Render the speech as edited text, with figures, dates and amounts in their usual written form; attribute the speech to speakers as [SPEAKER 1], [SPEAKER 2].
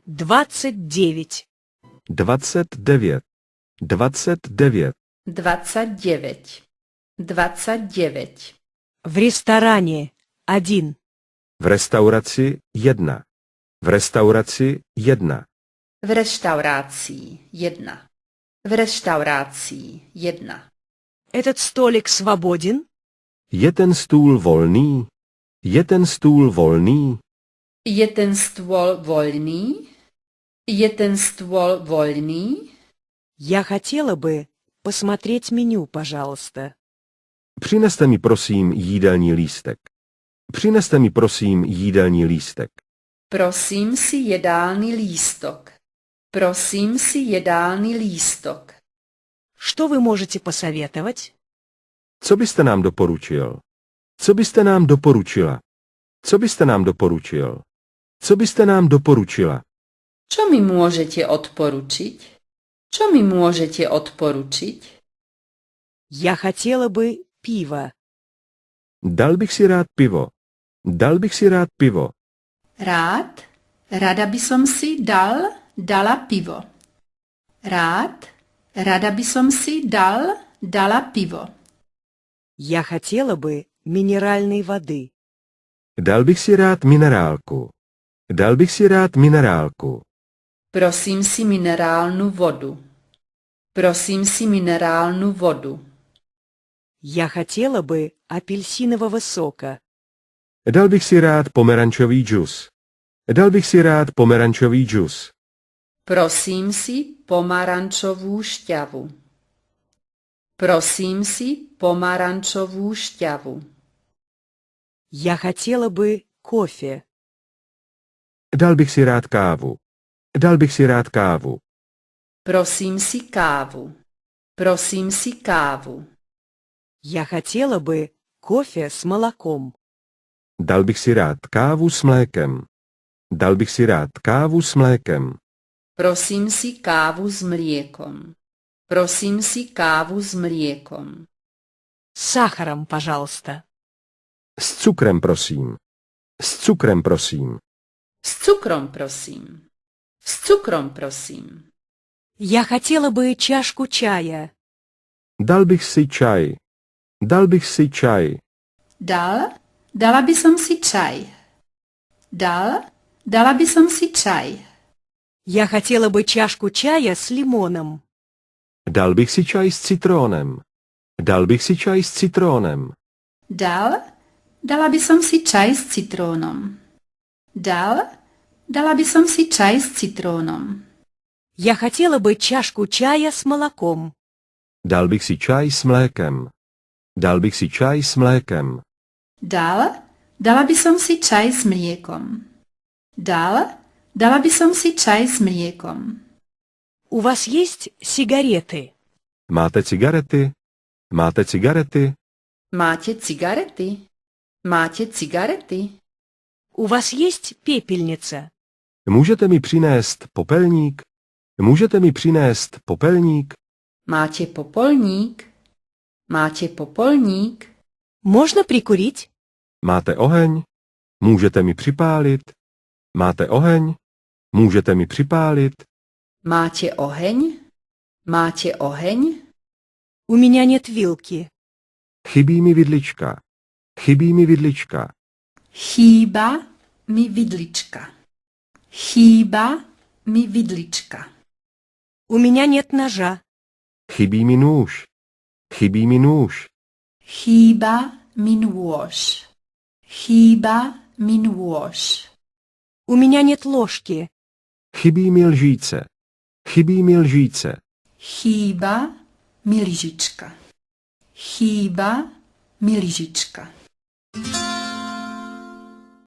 [SPEAKER 1] 29.
[SPEAKER 2] 29. 29.
[SPEAKER 3] 29. 29.
[SPEAKER 1] В ресторане 1.
[SPEAKER 2] V restauraci 1. V restauraci 1.
[SPEAKER 3] V restauraci 1. V restauraci 1.
[SPEAKER 1] Этот столик свободен?
[SPEAKER 2] Je ten stůl volný? Je ten stůl volný?
[SPEAKER 3] Je ten stůl volný? Je ten stůl volný?
[SPEAKER 1] Я хотела бы посмотреть меню, пожалуйста.
[SPEAKER 2] Přineste mi prosím jídelní lístek. Přineste mi prosím jídelní lístek.
[SPEAKER 3] Prosím si jedální lístok. Prosím si jedální lístok.
[SPEAKER 1] Что вы можете посоветовать?
[SPEAKER 2] Co byste nám doporučil? Co byste nám doporučila? Co byste nám doporučil? Co byste nám doporučila?
[SPEAKER 3] Čo mi môžete odporučiť? Čo mi môžete odporučiť?
[SPEAKER 1] Я хотела бы пиво.
[SPEAKER 2] Dal bych si rád pivo. Dal bych si rád pivo.
[SPEAKER 3] Rád? Rada by som si dala pivo. Rád? Rada by som si dala pivo.
[SPEAKER 1] Я хотела бы минеральной воды.
[SPEAKER 2] Dal bych si rád minerálku. Dal bych si rád minerálku.
[SPEAKER 3] Prosím si minerálnu vodu. Prosím si minerálnu vodu.
[SPEAKER 1] Я хотела бы апельсинового сока.
[SPEAKER 2] Dal bych si rád pomerančový džus. Dal bych si rád pomerančový džus.
[SPEAKER 3] Prosím si pomarančovú šťavu. Prosím si pomarančovú šťavu.
[SPEAKER 1] Я хотела бы кофе.
[SPEAKER 2] Dal bych si rád kávu. Dal bych si rád kávu.
[SPEAKER 3] Prosím si kávu. Prosím si kávu.
[SPEAKER 1] Я хотела бы кофе с молоком.
[SPEAKER 2] Dal bych si rád kávu s mlékem. Dal bych si rád kávu s mlékem.
[SPEAKER 3] Prosím si kávu s mliekom. Prosím si kávu s mliekom.
[SPEAKER 1] С сахаром, пожалуйста.
[SPEAKER 2] S cukrem prosím. S cukrem prosím.
[SPEAKER 3] S cukrom prosím. S cukrom prosím.
[SPEAKER 1] Я хотела бы чашку чая.
[SPEAKER 2] Dal bych si čaj. Dal bych si čaj.
[SPEAKER 3] Dala by som si čaj. Dala by som si čaj.
[SPEAKER 1] Я хотела бы чашку чая с лимоном.
[SPEAKER 2] Dal bych si čaj s citrónem. Dal bych si čaj s citrónem.
[SPEAKER 3] Dala by som si čaj s citrónom. Dala by som si čaj s citrónom.
[SPEAKER 1] Я хотела бы чашку чая с молоком.
[SPEAKER 2] Dal bych si čaj s mlékem. Dal bych si čaj s mlékem.
[SPEAKER 3] Dala by som si čaj s mliekom. Dala by som si čaj s mliekom.
[SPEAKER 1] У вас есть сигареты?
[SPEAKER 2] Máte cigarety? Máte cigarety?
[SPEAKER 3] Máte cigarety? Máte cigarety?
[SPEAKER 1] У вас есть пепельница?
[SPEAKER 2] Můžete mi přinést popelník? Můžete mi přinést popelník?
[SPEAKER 3] Máte popolník? Máte popolník?
[SPEAKER 1] Можно прикурить?
[SPEAKER 2] Máte oheň? Můžete mi připálit? Máte oheň? Můžete mi připálit?
[SPEAKER 3] Máte oheň? Máte oheň?
[SPEAKER 1] У меня нет вилки.
[SPEAKER 2] Chybí mi vidlička. Chybí mi vidlička.
[SPEAKER 3] Chýba mi vidlička. Chýba mi vidlička.
[SPEAKER 1] У меня нет ножа.
[SPEAKER 2] Chybí mi nůž. Chybí mi nůž.
[SPEAKER 3] Chýba mi nôž. Chýba mi nôž.
[SPEAKER 1] У меня нет ложки.
[SPEAKER 2] Chybí mi lžíce. Chybí mi lžíce.
[SPEAKER 3] Chýba mi lyžička. Chýba mi lyžička.